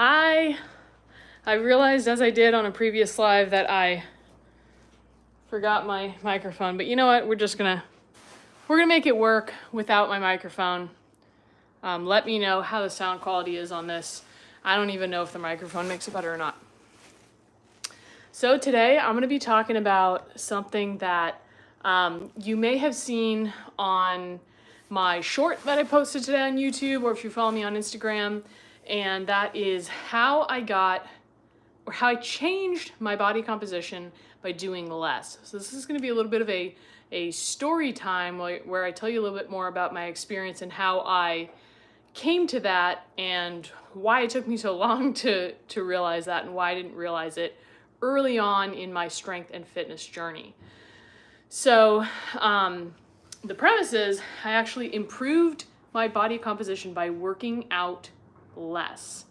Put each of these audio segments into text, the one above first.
Hi. I realized as I did on a previous live that I forgot my microphone, but you know what? We're gonna make it work without my microphone. Let me know how the sound quality is on this. I don't even know if the microphone makes it better or not. So today I'm gonna be talking about something that you may have seen on my short that I posted today on YouTube, or if you follow me on Instagram, and that is how I changed my body composition by doing less. So this is going to be a little bit of a story time where I tell you a little bit more about my experience and how I came to that and why it took me so long to realize that and why I didn't realize it early on in my strength and fitness journey. So the premise is I actually improved my body composition by working out less.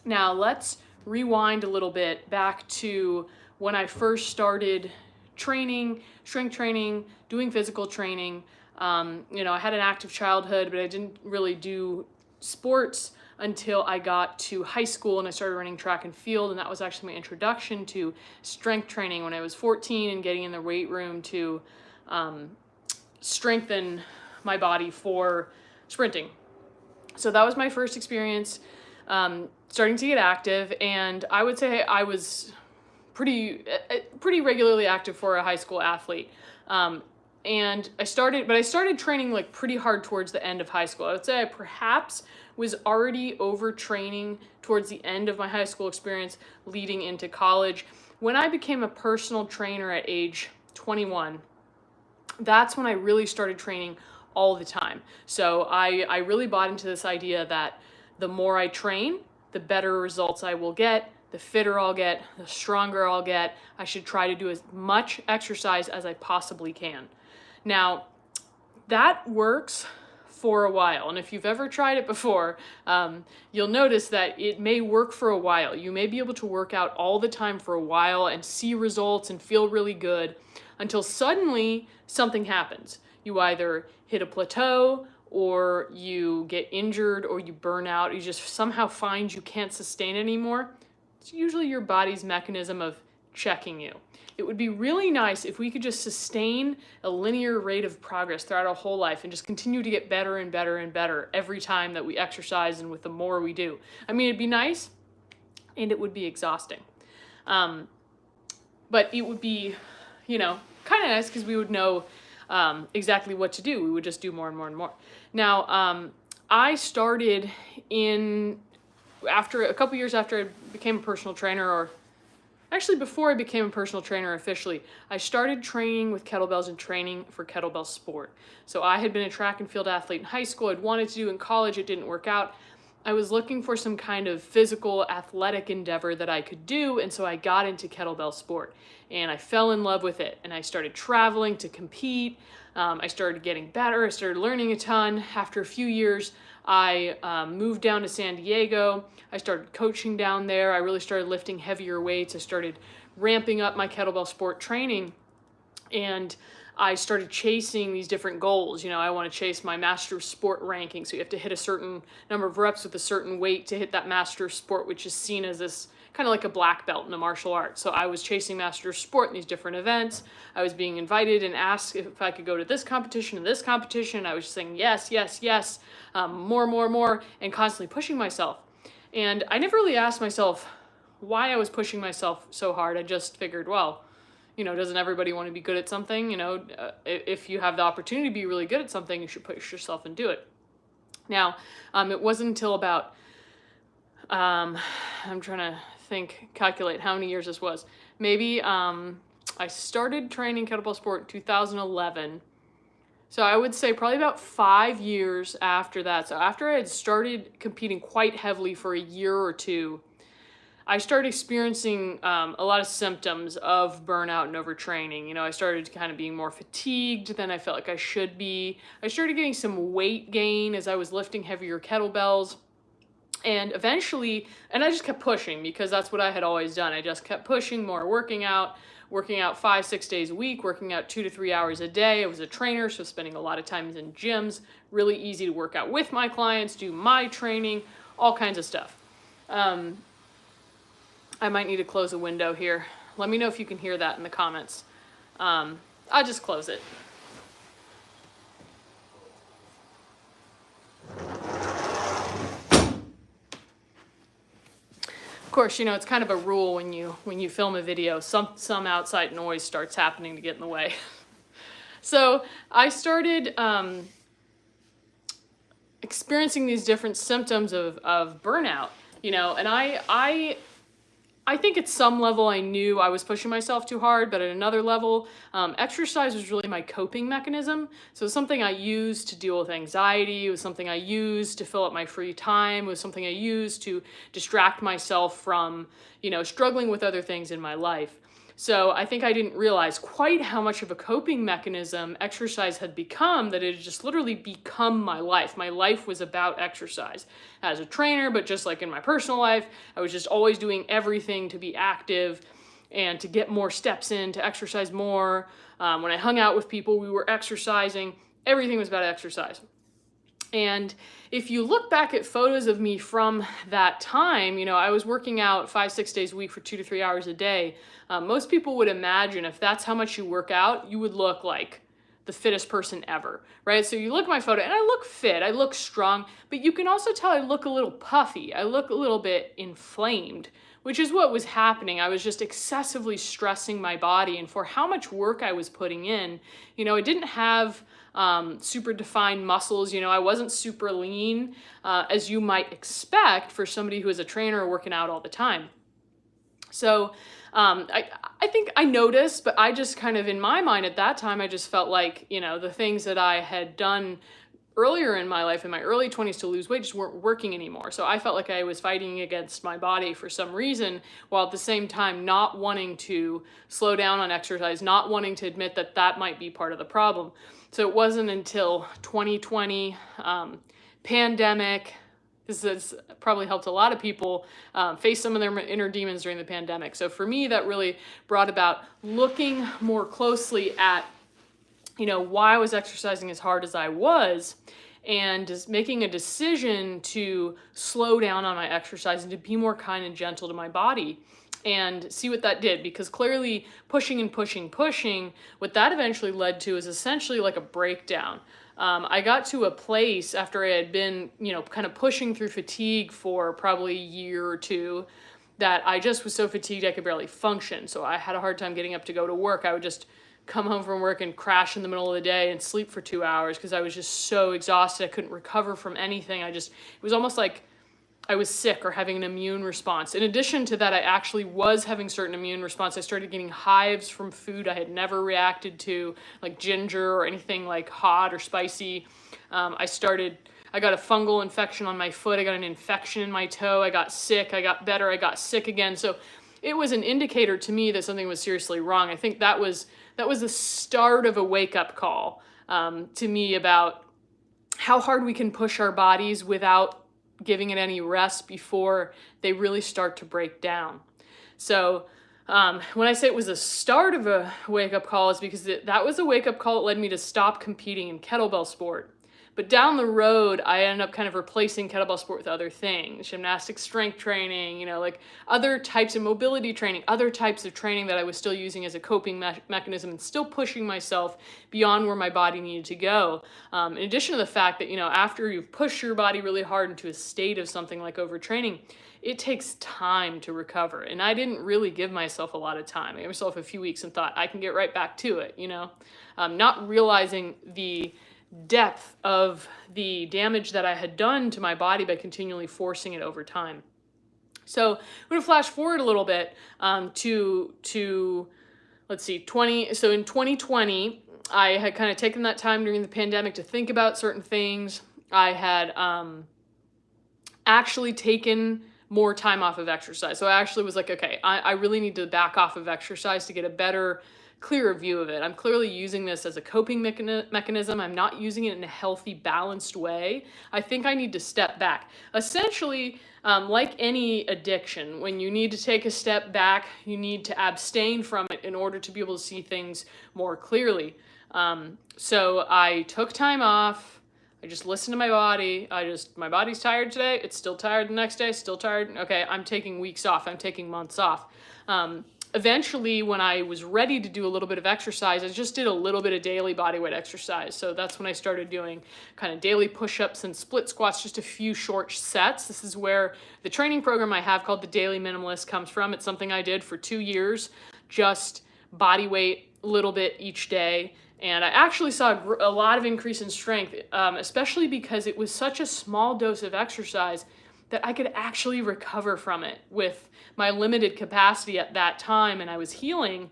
Now let's rewind a little bit back to when I first started training, strength training, doing physical training. I had an active childhood, but I didn't really do sports until I got to high school and I started running track and field, and that was actually my introduction to strength training when I was 14 and getting in the weight room to strengthen my body for sprinting. So that was my first experience starting to get active, and I would say I was pretty regularly active for a high school athlete. And I started training like pretty hard towards the end of high school. I would say I perhaps was already overtraining towards the end of my high school experience leading into college. When I became a personal trainer at age 21, that's when I really started training all the time. So I really bought into this idea that the more I train, the better results I will get, the fitter I'll get, the stronger I'll get. I should try to do as much exercise as I possibly can. Now, that works for a while, and if you've ever tried it before, you'll notice that it may work for a while. You may be able to work out all the time for a while and see results and feel really good until suddenly something happens. You either hit a plateau, or you get injured, or you burn out, you just somehow find you can't sustain anymore. It's usually your body's mechanism of checking you. It would be really nice if we could just sustain a linear rate of progress throughout our whole life and just continue to get better and better and better every time that we exercise and with the more we do. I mean, it'd be nice and it would be exhausting. But it would be, kind of nice because we would know exactly what to do. We would just do more and more and more. Now, I started after a couple years after I became a personal trainer, or actually before I became a personal trainer officially, I started training with kettlebells and training for kettlebell sport. So I had been a track and field athlete in high school. I'd wanted to do in college. It didn't work out. I was looking for some kind of physical athletic endeavor that I could do, and so I got into kettlebell sport and I fell in love with it, and I started traveling to compete. I started getting better. I started learning a ton. After a few years, I moved down to San Diego. I started coaching down there. I really started lifting heavier weights. I started ramping up my kettlebell sport training, and I started chasing these different goals. I want to chase my master of sport ranking. So you have to hit a certain number of reps with a certain weight to hit that master of sport, which is seen as this kind of like a black belt in a martial art. So I was chasing master of sport in these different events. I was being invited and asked if I could go to this competition and this competition. I was just saying yes, yes, yes, more, and constantly pushing myself. And I never really asked myself why I was pushing myself so hard. I just figured, well, doesn't everybody want to be good at something? If you have the opportunity to be really good at something, you should push yourself and do it. Now, it wasn't until about, I'm trying to calculate how many years this was. Maybe I started training kettlebell sport in 2011. So I would say probably about 5 years after that. So after I had started competing quite heavily for a year or two, I started experiencing a lot of symptoms of burnout and overtraining. I started kind of being more fatigued than I felt like I should be. I started getting some weight gain as I was lifting heavier kettlebells. And eventually, and I just kept pushing because that's what I had always done. I just kept pushing more, working out 5-6 days a week, working out 2 to 3 hours a day. I was a trainer, so spending a lot of time in gyms, really easy to work out with my clients, do my training, all kinds of stuff. I might need to close a window here. Let me know if you can hear that in the comments. I'll just close it. Of course, you know, it's kind of a rule when you film a video, some outside noise starts happening to get in the way. So I started experiencing these different symptoms of burnout, you know, and I think at some level I knew I was pushing myself too hard, but at another level, exercise was really my coping mechanism. So it was something I used to deal with anxiety. It was something I used to fill up my free time. It was something I used to distract myself from, you know, struggling with other things in my life. So I think I didn't realize quite how much of a coping mechanism exercise had become, that it had just literally become my life. My life was about exercise as a trainer, but just like in my personal life, I was just always doing everything to be active and to get more steps in, to exercise more. When I hung out with people, we were exercising. Everything was about exercise. And if you look back at photos of me from that time, you know, I was working out 5-6 days a week for 2 to 3 hours a day. Most people would imagine if that's how much you work out, you would look like the fittest person ever, right? So you look at my photo and I look fit, I look strong, but you can also tell I look a little puffy. I look a little bit inflamed, which is what was happening. I was just excessively stressing my body, and for how much work I was putting in, you know, I didn't have super defined muscles. You know, I wasn't super lean, as you might expect for somebody who is a trainer working out all the time. So I think I noticed, but I just kind of, in my mind at that time, I just felt like, you know, the things that I had done earlier in my life, in my early 20s, to lose weight just weren't working anymore. So I felt like I was fighting against my body for some reason, while at the same time not wanting to slow down on exercise, not wanting to admit that that might be part of the problem. So it wasn't until 2020, pandemic. This has probably helped a lot of people face some of their inner demons during the pandemic. So for me, that really brought about looking more closely at, you know, why I was exercising as hard as I was, and just making a decision to slow down on my exercise and to be more kind and gentle to my body, and see what that did. Because clearly pushing and pushing, what that eventually led to is essentially like a breakdown. I got to a place after I had been, you know, kind of pushing through fatigue for probably a year or two, that I just was so fatigued I could barely function. So I had a hard time getting up to go to work. I would just come home from work and crash in the middle of the day and sleep for 2 hours because I was just so exhausted. I couldn't recover from anything. It was almost like I was sick or having an immune response. In addition to that, I actually was having certain immune response. I started getting hives from food I had never reacted to, like ginger or anything like hot or spicy. I got a fungal infection on my foot. I got an infection in my toe. I got sick. I got better. I got sick again. So it was an indicator to me that something was seriously wrong. I think that was the start of a wake-up call to me about how hard we can push our bodies without giving it any rest before they really start to break down. So when I say it was the start of a wake-up call, is because that was a wake-up call that led me to stop competing in kettlebell sport. But down the road, I ended up kind of replacing kettlebell sport with other things, gymnastic strength training, you know, like other types of mobility training, other types of training that I was still using as a coping mechanism and still pushing myself beyond where my body needed to go. In addition to the fact that, you know, after you've pushed your body really hard into a state of something like overtraining, it takes time to recover. And I didn't really give myself a lot of time. I gave myself a few weeks and thought I can get right back to it, you know, not realizing the depth of the damage that I had done to my body by continually forcing it over time. So I'm going to flash forward a little bit to let's see, so in 2020, I had kind of taken that time during the pandemic to think about certain things. I had actually taken more time off of exercise. So I actually was like, okay, I really need to back off of exercise to get a better, clearer view of it. I'm clearly using this as a coping mechanism. I'm not using it in a healthy, balanced way. I think I need to step back. Essentially, like any addiction, when you need to take a step back, you need to abstain from it in order to be able to see things more clearly. So I took time off. I just listen to my body. My body's tired today. It's still tired the next day, still tired. Okay, I'm taking weeks off. I'm taking months off. Eventually, when I was ready to do a little bit of exercise, I just did a little bit of daily bodyweight exercise. So that's when I started doing kind of daily push-ups and split squats, just a few short sets. This is where the training program I have called the Daily Minimalist comes from. It's something I did for 2 years, just body weight, little bit each day. And I actually saw a lot of increase in strength, especially because it was such a small dose of exercise that I could actually recover from it with my limited capacity at that time, and I was healing.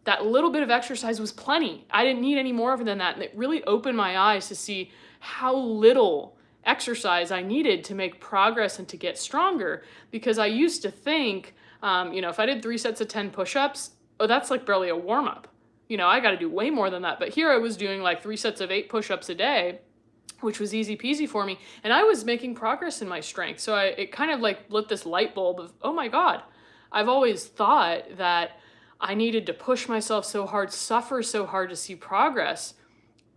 That little bit of exercise was plenty. I didn't need any more than that, and it really opened my eyes to see how little exercise I needed to make progress and to get stronger, because I used to think, if I did 3 sets of 10 push-ups, oh, that's like barely a warm-up. I got to do way more than that. But here I was doing like 3 sets of 8 push-ups a day, which was easy peasy for me. And I was making progress in my strength. So it kind of like lit this light bulb of, oh my God, I've always thought that I needed to push myself so hard, suffer so hard to see progress.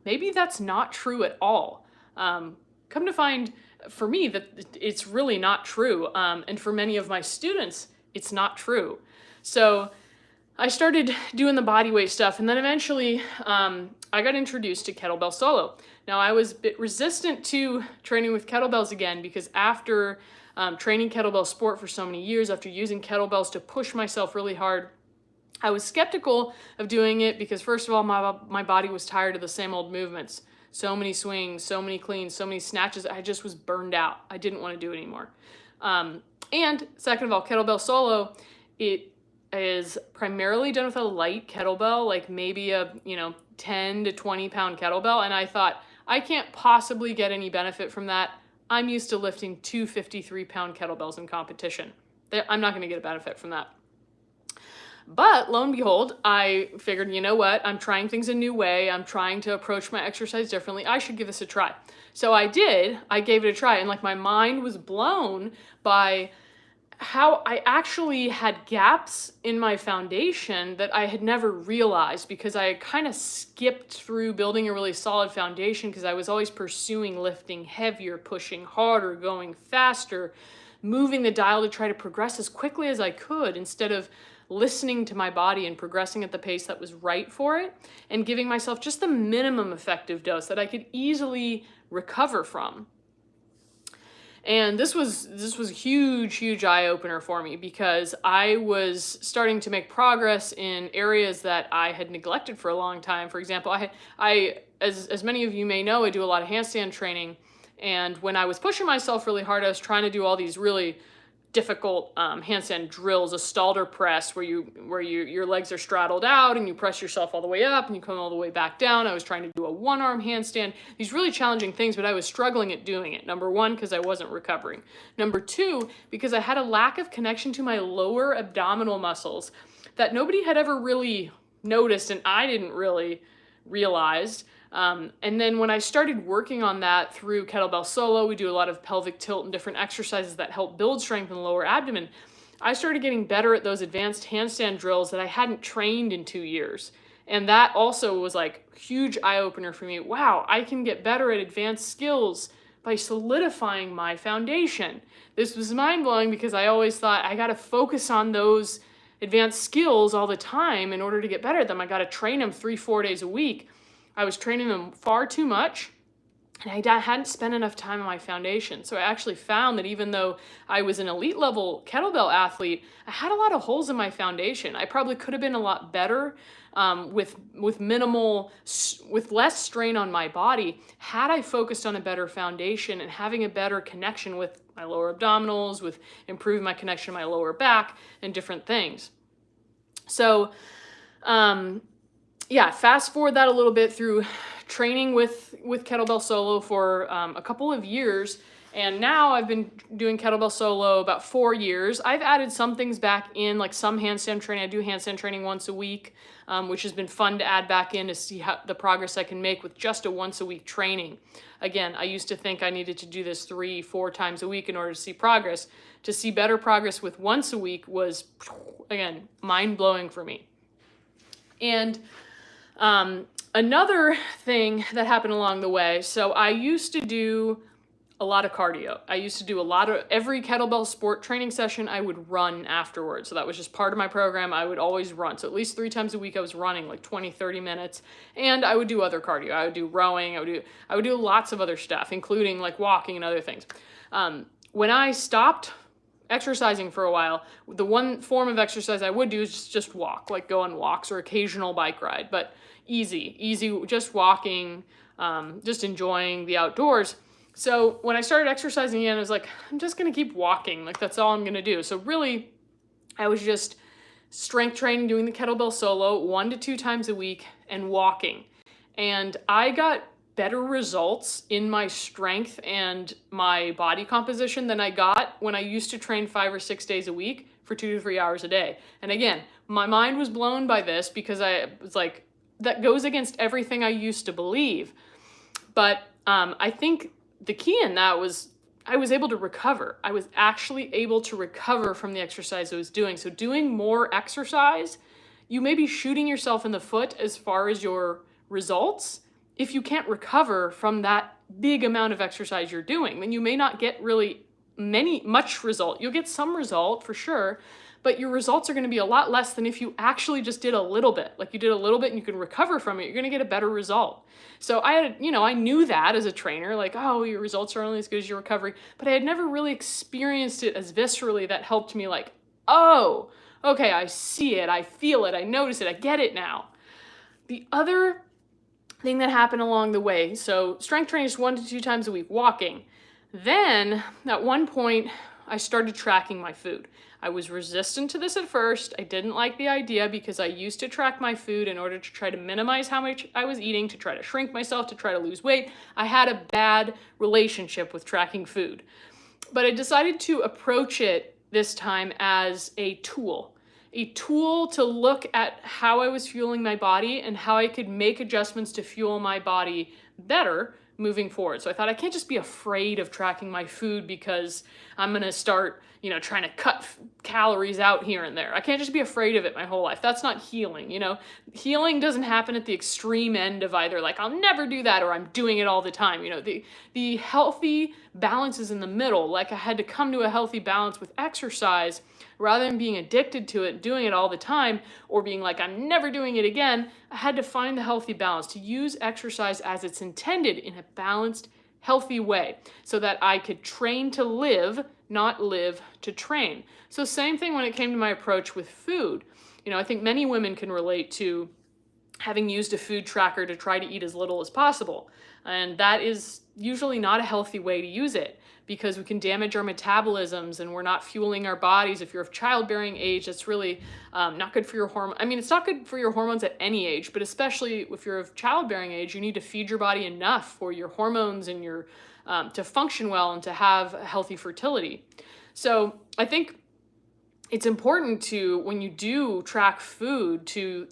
Maybe that's not true at all. Come to find for me that it's really not true. And for many of my students, it's not true. So I started doing the bodyweight stuff, and then eventually I got introduced to kettlebell solo. Now, I was a bit resistant to training with kettlebells again, because after training kettlebell sport for so many years, after using kettlebells to push myself really hard, I was skeptical of doing it because, first of all, my body was tired of the same old movements. So many swings, so many cleans, so many snatches. I just was burned out. I didn't want to do it anymore. And second of all, kettlebell solo, it is primarily done with a light kettlebell, like maybe a 10 to 20 pound kettlebell. And I thought, I can't possibly get any benefit from that. I'm used to lifting 2 53-pound kettlebells in competition. I'm not going to get a benefit from that. But lo and behold, I figured, you know what? I'm trying things a new way. I'm trying to approach my exercise differently. I should give this a try. So I did. I gave it a try. And like my mind was blown by how I actually had gaps in my foundation that I had never realized, because I had kind of skipped through building a really solid foundation because I was always pursuing lifting heavier, pushing harder, going faster, moving the dial to try to progress as quickly as I could instead of listening to my body and progressing at the pace that was right for it and giving myself just the minimum effective dose that I could easily recover from. And this was a huge eye-opener for me, because I was starting to make progress in areas that I had neglected for a long time. For example, as many of you may know, I do a lot of handstand training. And when I was pushing myself really hard, I was trying to do all these really difficult handstand drills, a Stalder press, where your legs are straddled out and you press yourself all the way up and you come all the way back down. I was trying to do a one-arm handstand, these really challenging things, but I was struggling at doing it. Number one, because I wasn't recovering. Number two, because I had a lack of connection to my lower abdominal muscles that nobody had ever really noticed, and I didn't really realize. And then when I started working on that through kettlebell solo, we do a lot of pelvic tilt and different exercises that help build strength in the lower abdomen. I started getting better at those advanced handstand drills that I hadn't trained in 2 years. And that also was like a huge eye-opener for me. Wow, I can get better at advanced skills by solidifying my foundation. This was mind-blowing because I always thought I got to focus on those advanced skills all the time in order to get better at them. I got to train them 3-4 days a week. I was training them far too much, and I hadn't spent enough time on my foundation. So I actually found that even though I was an elite level kettlebell athlete, I had a lot of holes in my foundation. I probably could have been a lot better with less strain on my body had I focused on a better foundation and having a better connection with my lower abdominals, with improving my connection to my lower back and different things. So, yeah, fast forward that a little bit through training with kettlebell solo for a couple of years. And now I've been doing kettlebell solo about 4 years. I've added some things back in, like some handstand training. I do handstand training once a week, which has been fun to add back in to see how the progress I can make with just a once a week training. Again, I used to think I needed to do this 3-4 times a week in order to see progress. To see better progress with once a week was, again, mind-blowing for me. And Another thing that happened along the way, so I used to do a lot of cardio. I used to do every kettlebell sport training session, I would run afterwards. So that was just part of my program. I would always run. So at least 3 times a week I was running like 20, 30 minutes. And I would do other cardio. I would do rowing. I would do lots of other stuff, including like walking and other things. When I stopped exercising for a while, the one form of exercise I would do is just walk, like go on walks or occasional bike ride, but easy, just walking, just enjoying the outdoors. So when I started exercising again, I was like, I'm just going to keep walking. Like that's all I'm going to do. So really, I was just strength training, doing the kettlebell solo 1 to 2 times a week and walking. And I got better results in my strength and my body composition than I got when I used to train 5 or 6 days a week for 2 to 3 hours a day. And again, my mind was blown by this because I was like, that goes against everything I used to believe. But I think the key in that was I was able to recover. I was actually able to recover from the exercise I was doing. So doing more exercise, you may be shooting yourself in the foot as far as your results. If you can't recover from that big amount of exercise you're doing, then you may not get really much result. You'll get some result for sure, but your results are going to be a lot less than if you actually just did a little bit. Like you did a little bit and you can recover from it, you're going to get a better result. So I knew that as a trainer, like, oh, your results are only as good as your recovery, but I had never really experienced it as viscerally. That helped me like, oh, okay, I see it, I feel it, I notice it, I get it now. The other thing that happened along the way, so strength training is 1 to 2 times a week, walking. Then at one point, I started tracking my food. I was resistant to this at first. I didn't like the idea because I used to track my food in order to try to minimize how much I was eating, to try to shrink myself, to try to lose weight. I had a bad relationship with tracking food. But I decided to approach it this time as a tool to look at how I was fueling my body and how I could make adjustments to fuel my body better moving forward. So I thought I can't just be afraid of tracking my food because I'm going to start, trying to cut calories out here and there. I can't just be afraid of it my whole life. That's not healing. Healing doesn't happen at the extreme end of either like, I'll never do that or I'm doing it all the time. The healthy balance is in the middle. Like I had to come to a healthy balance with exercise rather than being addicted to it, doing it all the time, or being like, I'm never doing it again. I had to find the healthy balance, to use exercise as it's intended in a balanced, healthy way so that I could train to live, not live to train. So same thing when it came to my approach with food. I think many women can relate to having used a food tracker to try to eat as little as possible. And that is usually not a healthy way to use it because we can damage our metabolisms and we're not fueling our bodies. If you're of childbearing age, that's really not good for your hormone. I mean, it's not good for your hormones at any age, but especially if you're of childbearing age, you need to feed your body enough for your hormones and your to function well and to have healthy fertility. So I think it's important to, when you do track food, to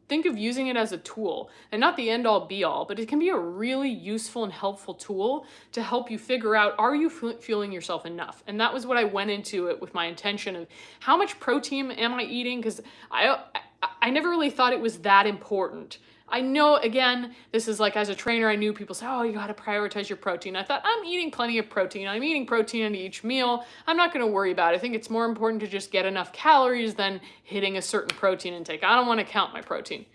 think of using it as a tool and not the end all be all, but it can be a really useful and helpful tool to help you figure out, are you fueling yourself enough? And that was what I went into it with, my intention of how much protein am I eating? Because I never really thought it was that important. I know, again, this is like, as a trainer, I knew people say, oh, you got to prioritize your protein. I thought, I'm eating plenty of protein. I'm eating protein in each meal. I'm not going to worry about it. I think it's more important to just get enough calories than hitting a certain protein intake. I don't want to count my protein.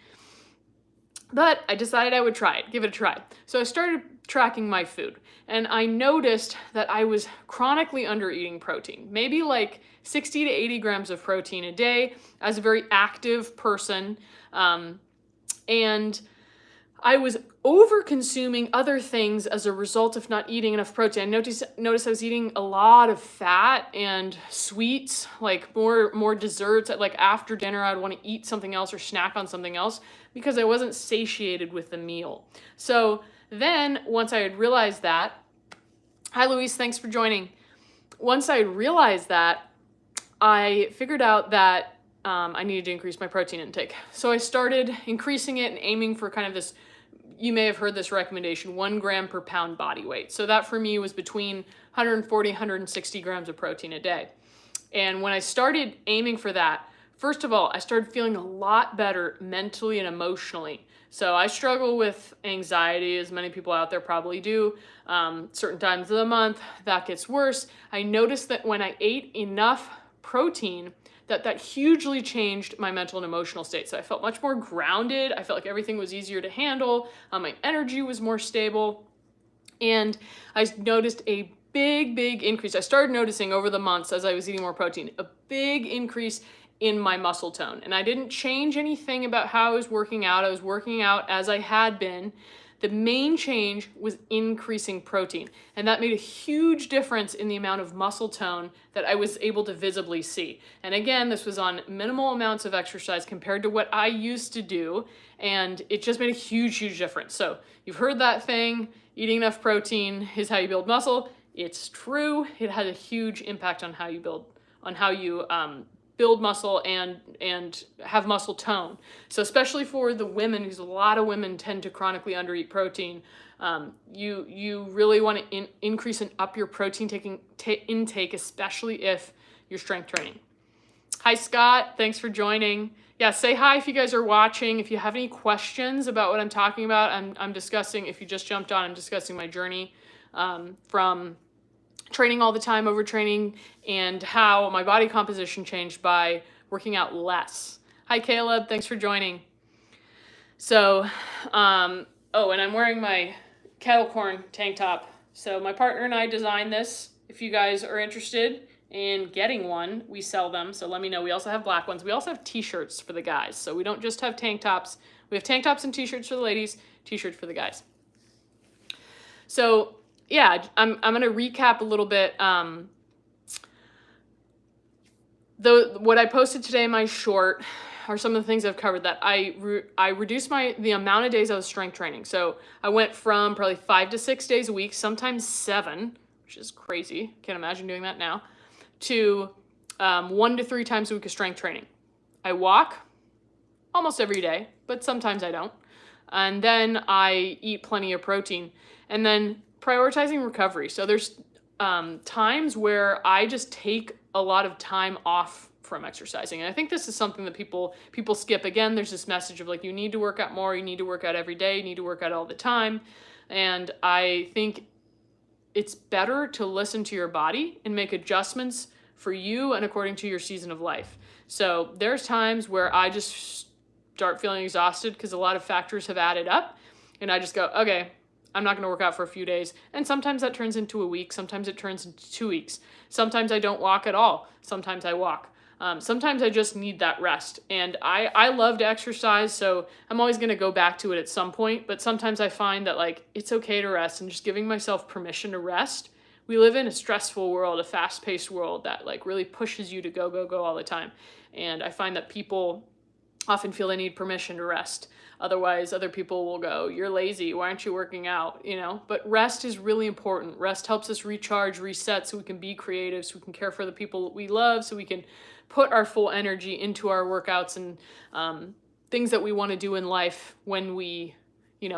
But I decided I would try it, give it a try. So I started tracking my food, and I noticed that I was chronically under eating protein, maybe like 60 to 80 grams of protein a day as a very active person. And I was over consuming other things as a result of not eating enough protein. I noticed I was eating a lot of fat and sweets, like more desserts. Like after dinner, I'd want to eat something else or snack on something else because I wasn't satiated with the meal. So then once I had realized that, hi Louise, thanks for joining. Once I realized that, I figured out that I needed to increase my protein intake. So I started increasing it and aiming for kind of this, you may have heard this recommendation, 1 gram per pound body weight. So that for me was between 140, 160 grams of protein a day. And when I started aiming for that, first of all, I started feeling a lot better mentally and emotionally. So I struggle with anxiety, as many people out there probably do. Certain times of the month, that gets worse. I noticed that when I ate enough protein, that hugely changed my mental and emotional state. So I felt much more grounded. I felt like everything was easier to handle. My energy was more stable. And I noticed a big increase. I started noticing over the months as I was eating more protein, a big increase in my muscle tone. And I didn't change anything about how I was working out. I was working out as I had been. The main change was increasing protein. And that made a huge difference in the amount of muscle tone that I was able to visibly see. And again, this was on minimal amounts of exercise compared to what I used to do. And it just made a huge difference. So you've heard that thing, eating enough protein is how you build muscle. It's true. It has a huge impact on how you build muscle and have muscle tone. So especially for the women, because a lot of women tend to chronically undereat protein, you really want to increase and up your protein intake, especially if you're strength training. Hi, Scott. Thanks for joining. Yeah, say hi if you guys are watching. If you have any questions about what I'm talking about, I'm discussing, if you just jumped on, I'm discussing my journey from training all the time, overtraining, and how my body composition changed by working out less. Hi, Caleb. Thanks for joining. So, and I'm wearing my kettle corn tank top. So my partner and I designed this. If you guys are interested in getting one, we sell them. So let me know. We also have black ones. We also have t-shirts for the guys. So we don't just have tank tops. We have tank tops and t-shirts for the ladies, t-shirts for the guys. So yeah, I'm going to recap a little bit. What I posted today in my short are some of the things I've covered that I reduced the amount of days I was strength training. So I went from probably 5 to 6 days a week, sometimes 7, which is crazy. Can't imagine doing that now, to 1 to 3 times a week of strength training. I walk almost every day, but sometimes I don't. And then I eat plenty of protein. And then prioritizing recovery. So there's times where I just take a lot of time off from exercising. And I think this is something that people skip. Again, there's this message of like, you need to work out more, you need to work out every day, you need to work out all the time. And I think it's better to listen to your body and make adjustments for you and according to your season of life. So there's times where I just start feeling exhausted because a lot of factors have added up. And I just go, okay, I'm not going to work out for a few days. And sometimes that turns into a week. Sometimes it turns into 2 weeks. Sometimes I don't walk at all. Sometimes I walk. Sometimes I just need that rest. And I love to exercise, so I'm always going to go back to it at some point. But sometimes I find that like it's okay to rest and just giving myself permission to rest. We live in a stressful world, a fast-paced world that like really pushes you to go all the time. And I find that people often feel they need permission to rest. Otherwise, other people will go, you're lazy, why aren't you working out, But rest is really important. Rest helps us recharge, reset, so we can be creative, so we can care for the people we love, so we can put our full energy into our workouts and things that we want to do in life when we,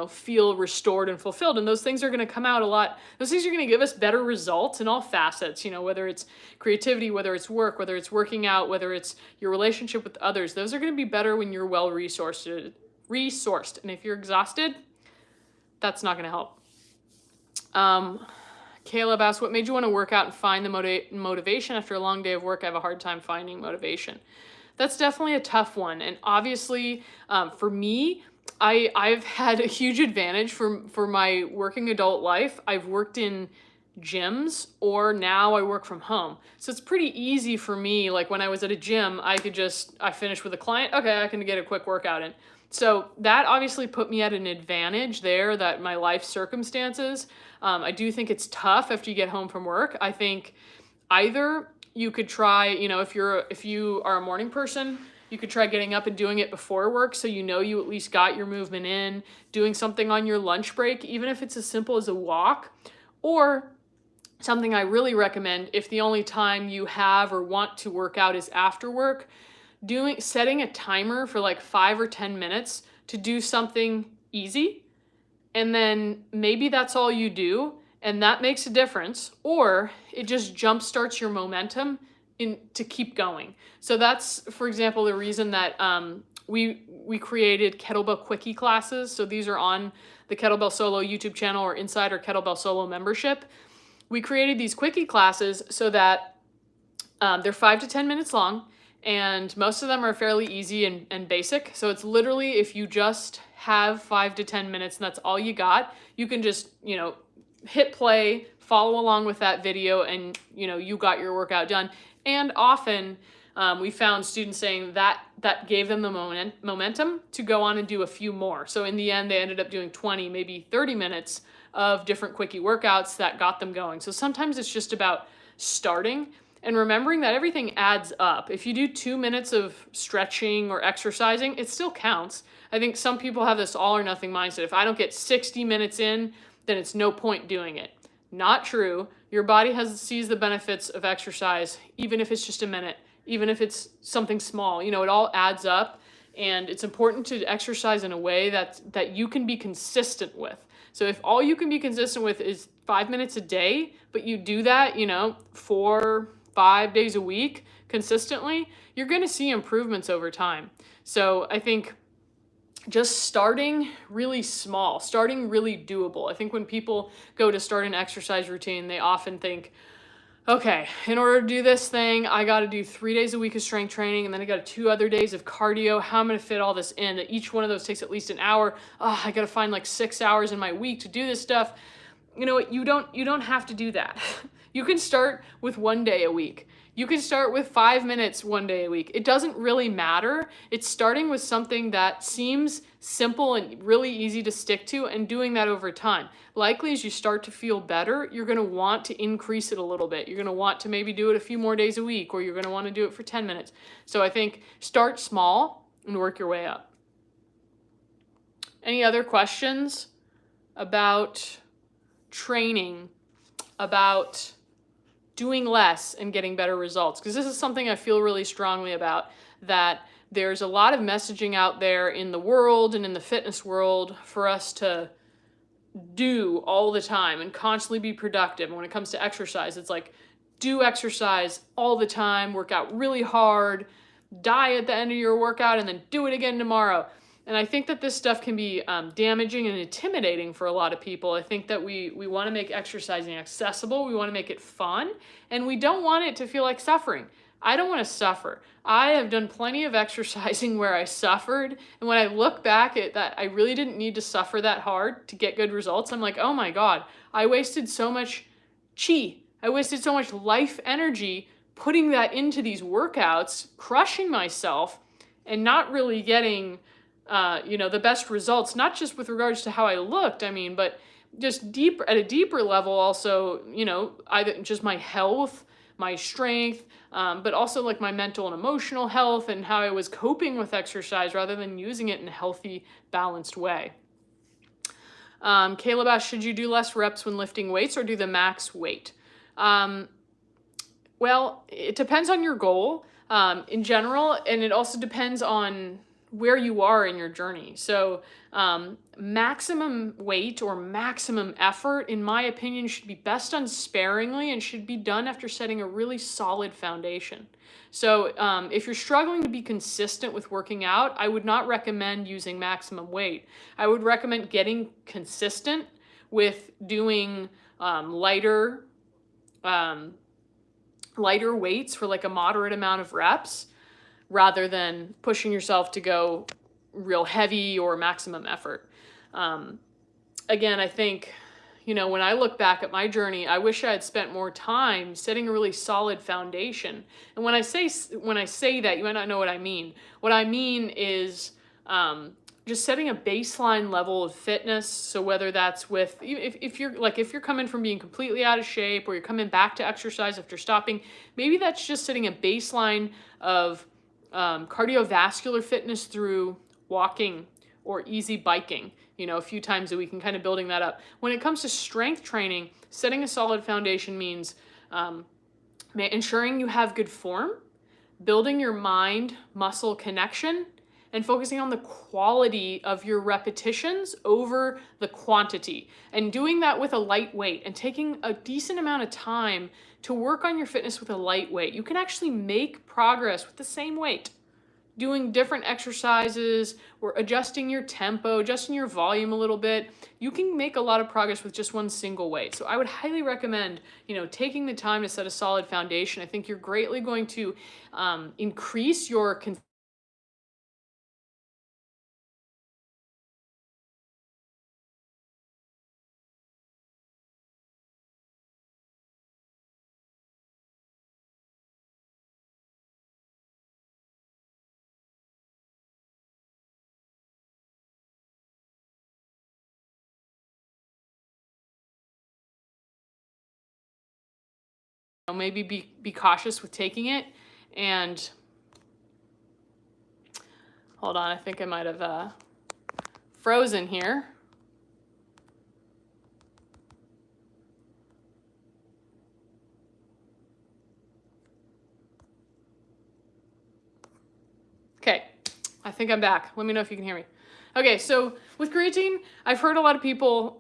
feel restored and fulfilled. And those things are going to come out a lot. Those things are going to give us better results in all facets, whether it's creativity, whether it's work, whether it's working out, whether it's your relationship with others. Those are going to be better when you're well resourced. And if you're exhausted, that's not going to help. Caleb asked, what made you want to work out and find the motivation? After a long day of work, I have a hard time finding motivation. That's definitely a tough one. And obviously, for me, I've had a huge advantage for my working adult life. I've worked in gyms, or now I work from home. So it's pretty easy for me. Like when I was at a gym, I finished with a client. Okay, I can get a quick workout in. So that obviously put me at an advantage there, that my life circumstances. I do think it's tough after you get home from work. I think either you could try, if you are a morning person, you could try getting up and doing it before work, so you at least got your movement in, doing something on your lunch break, even if it's as simple as a walk. Or something I really recommend, if the only time you have or want to work out is after work, setting a timer for like 5 or 10 minutes to do something easy. And then maybe that's all you do, and that makes a difference. Or it just jumpstarts your momentum to keep going. So that's, for example, the reason that we we created kettlebell quickie classes. So these are on the Kettlebell Solo YouTube channel or inside our Kettlebell Solo membership. We created these quickie classes so that they're 5 to 10 minutes long, and most of them are fairly easy and basic. So it's literally, if you just have 5 to 10 minutes and that's all you got, you can just, hit play, follow along with that video, and you got your workout done. And often we found students saying that gave them the momentum to go on and do a few more. So in the end, they ended up doing 20, maybe 30 minutes of different quickie workouts that got them going. So sometimes it's just about starting and remembering that everything adds up. If you do 2 minutes of stretching or exercising, it still counts. I think some people have this all or nothing mindset. If I don't get 60 minutes in, then it's no point doing it. Not true. Your body sees the benefits of exercise, even if it's just a minute, even if it's something small. It all adds up, and it's important to exercise in a way that you can be consistent with. So if all you can be consistent with is 5 minutes a day, but you do that, 4-5 days a week consistently, you're going to see improvements over time. So I think just starting really small, starting really doable. I think when people go to start an exercise routine, they often think, okay, in order to do this thing, I got to do 3 days a week of strength training, and then I got 2 other days of cardio. How am I going to fit all this in? Each one of those takes at least an hour. I got to find like 6 hours in my week to do this stuff. You know what? You don't have to do that. You can start with 1 day a week. You can start with 5 minutes 1 day a week. It doesn't really matter. It's starting with something that seems simple and really easy to stick to, and doing that over time. Likely as you start to feel better, you're going to want to increase it a little bit. You're going to want to maybe do it a few more days a week, or you're going to want to do it for 10 minutes. So I think start small and work your way up. Any other questions about training, about doing less and getting better results? Because this is something I feel really strongly about, that there's a lot of messaging out there in the world and in the fitness world for us to do all the time and constantly be productive. And when it comes to exercise, it's like, do exercise all the time, work out really hard, die at the end of your workout, and then do it again tomorrow. And I think that this stuff can be damaging and intimidating for a lot of people. I think that we want to make exercising accessible. We want to make it fun. And we don't want it to feel like suffering. I don't want to suffer. I have done plenty of exercising where I suffered. And when I look back at that, I really didn't need to suffer that hard to get good results. I'm like, oh my God, I wasted so much chi. I wasted so much life energy putting that into these workouts, crushing myself, and not really getting the best results, not just with regards to how I looked, but just at a deeper level also, either just my health, my strength, but also like my mental and emotional health, and how I was coping with exercise rather than using it in a healthy, balanced way. Caleb asked, should you do less reps when lifting weights or do the max weight? Well, it depends on your goal in general, and it also depends on where you are in your journey. So maximum weight or maximum effort, in my opinion, should be best done sparingly and should be done after setting a really solid foundation. So if you're struggling to be consistent with working out, I would not recommend using maximum weight. I would recommend getting consistent with doing lighter weights for like a moderate amount of reps, rather than pushing yourself to go real heavy or maximum effort. Again, I think, when I look back at my journey, I wish I had spent more time setting a really solid foundation. And when I say that, you might not know what I mean. What I mean is just setting a baseline level of fitness. So whether that's with, if you're coming from being completely out of shape, or you're coming back to exercise after stopping, maybe that's just setting a baseline of cardiovascular fitness through walking or easy biking, a few times a week, and kind of building that up. When it comes to strength training, setting a solid foundation means ensuring you have good form, building your mind-muscle connection, and focusing on the quality of your repetitions over the quantity, and doing that with a light weight, and taking a decent amount of time to work on your fitness with a light weight. You can actually make progress with the same weight. doing different exercises or adjusting your tempo, adjusting your volume a little bit, you can make a lot of progress with just one single weight. So I would highly recommend, taking the time to set a solid foundation. I think you're greatly going to increase your maybe be cautious with taking it. And hold on, I think I might have frozen here. Okay, I think I'm back. Let me know if you can hear me. Okay, so with creatine, I've heard a lot of people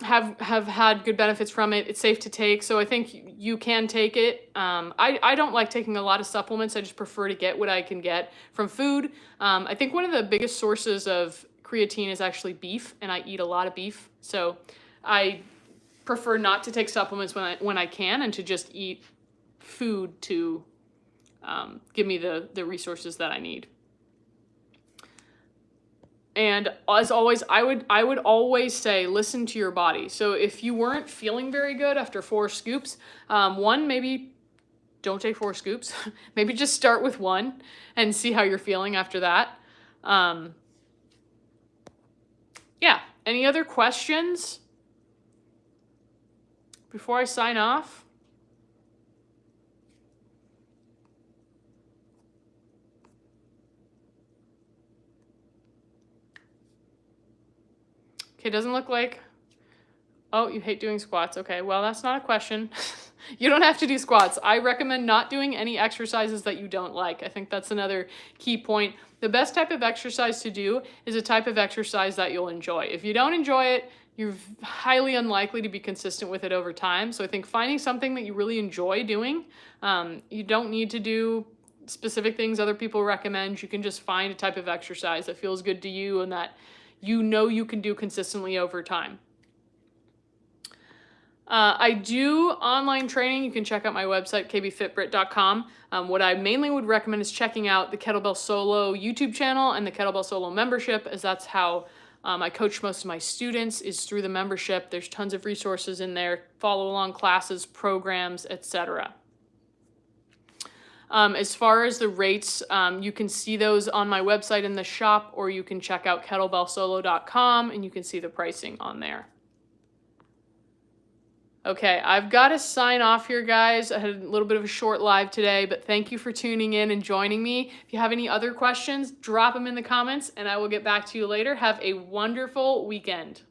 have had good benefits from it. It's safe to take, so I think you can take it. I don't like taking a lot of supplements. I just prefer to get what I can get from food. I think one of the biggest sources of creatine is actually beef, and I eat a lot of beef, so I prefer not to take supplements when I can, and to just eat food to give me the resources that I need. And as always, I would always say, listen to your body. So if you weren't feeling very good after 4 scoops, maybe don't take 4 scoops. Maybe just start with 1 and see how you're feeling after that. Yeah, any other questions before I sign off? Okay, doesn't look like, oh, you hate doing squats. Okay, well, that's not a question. You don't have to do squats. I recommend not doing any exercises that you don't like. I think that's another key point. The best type of exercise to do is a type of exercise that you'll enjoy. If you don't enjoy it, you're highly unlikely to be consistent with it over time. So I think finding something that you really enjoy doing, you don't need to do specific things other people recommend. You can just find a type of exercise that feels good to you and that you can do consistently over time. I do online training. You can check out my website, kbfitbritt.com. What I mainly would recommend is checking out the Kettlebell Solo YouTube channel and the Kettlebell Solo membership, as that's how I coach most of my students, is through the membership. There's tons of resources in there, follow along classes, programs, etc. As far as the rates, you can see those on my website in the shop, or you can check out kettlebellsolo.com and you can see the pricing on there. Okay, I've got to sign off here, guys. I had a little bit of a short live today, but thank you for tuning in and joining me. If you have any other questions, drop them in the comments and I will get back to you later. Have a wonderful weekend.